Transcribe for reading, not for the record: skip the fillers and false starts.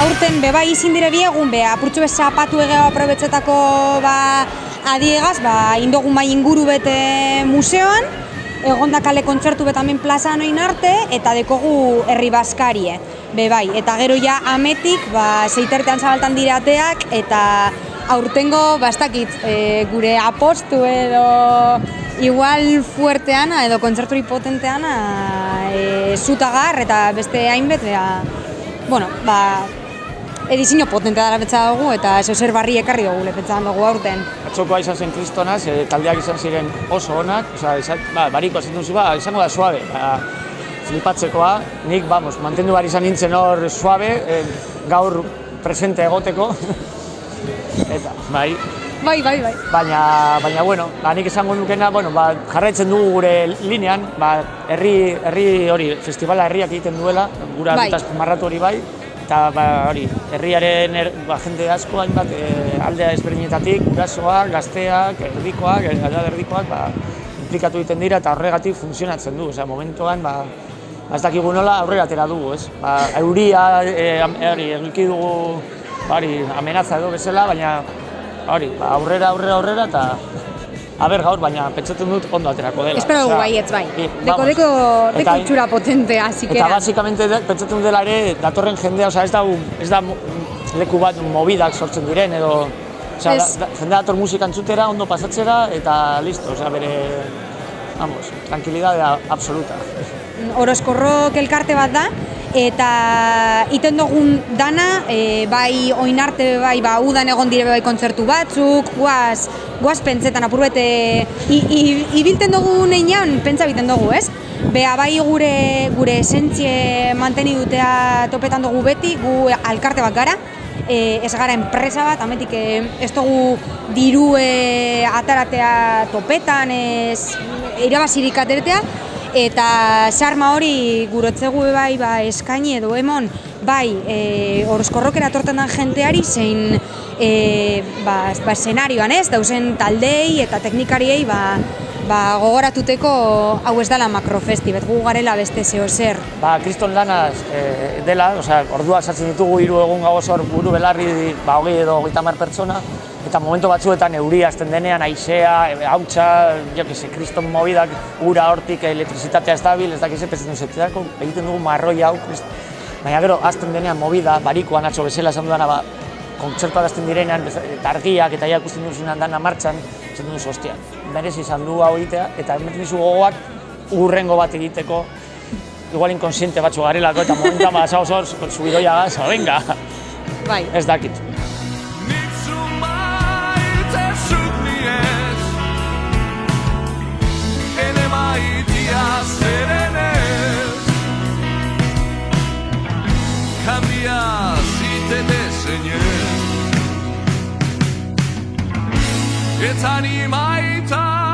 aurten bebai izin dire biegun, apurtxo bez zapatu egeo aprobetzetako adiegaz, indogun bai inguru bete museoan, egonda kale kontzertu betamen plazan oin arte, eta dekogu herri baskarie, bebai. Eta gero ja ametik, zeitertean zabaltan dire ateak, eta aurtengo, bastakit, gure apostu edo igual fuerteana edo kontzerturi potenteana zutagar eta beste hainbet, edizio potente dara betza dugu eta zer barri ekarri dugu lepetza dugu aurten. Atzokoa izan zen kristonaz, taldeak izan ziren oso onak, bariko zintu zu, izango da suabe, flipatzekoa, nik, mantendu behar izan nintzen hor suabe, gaur presente egoteko, eta, bai. Baina, nik esango nukena, jarraitzen dugu gure linean, herri hori, festivala herriak egiten duela, gura dutaz marratu hori bai, eta hori, herriaren jende asko hainbat aldea ezberdinetatik, gurasoak, gazteak, erdikoak, implikatu egiten dira eta horregatik funtzionatzen du, momentuan, ez dakigu nola aurrera atera dugu, ez? Euria, egilki dugu, amenaza edo bezala, baina aurrera eta gaur, baina pentsatzen dut ondo aterako dela. Espero dugu baietz bai. Deko itxura potentea, zikera. Eta basikamente pentsatzen dut dela ere, datorren jendea, ez da leku bat mobidak sortzen diren, edo jendea dator musika entzutera, ondo pasatzera, eta listo, bere, tranquilidade absoluta. Orozkorrok elkarte bat da, eta iten dugun dana, bai oin arte udan egon dire bai kontzertu batzuk, guaz pentsetan apurbete ibilten dugu neinean, pentsa biten dugu, ez? Bai gure esentzie manteni dutea topetan dugu beti, gu alkarte bat gara, ez gara enpresa bat, ametik ez dugu diru ataratea topetan, irabazirik ateretea, eta sarma hori gurotzegu bai eskaini edo emon Orozkorrokera atortan den jenteari zein eszenarioan ez, dauzen taldei eta teknikariei gogoratuteko hau ez dela makrofesti, gu garela beste zeo zer. Kriston lana dela, orduak sartzen ditugu 3 egun gagoz hor buru belarri 20 edo 30 pertsona, eta momentu batzuetan euria azten denean, haizea, hautsa, kriston mobidak, ura hortik, elektrizitatea ez dabil, ez dakiz epetzetuzetako, egiten dugu marroi hau, baina gero azten denean mobida, barikoan atzo bezala esan dudana, kontzertuak azten direnean, eta argiak eta ikusten duzunan dana martxan, esan duzu, hostia, merezi izan du hau egitea, eta ematen dizu gogoak urrengo bat egiteko, igual inkonsiente batzu garelako, eta momentan zaoz, subidoia gaza, venga, ez dakit. Eta ni maita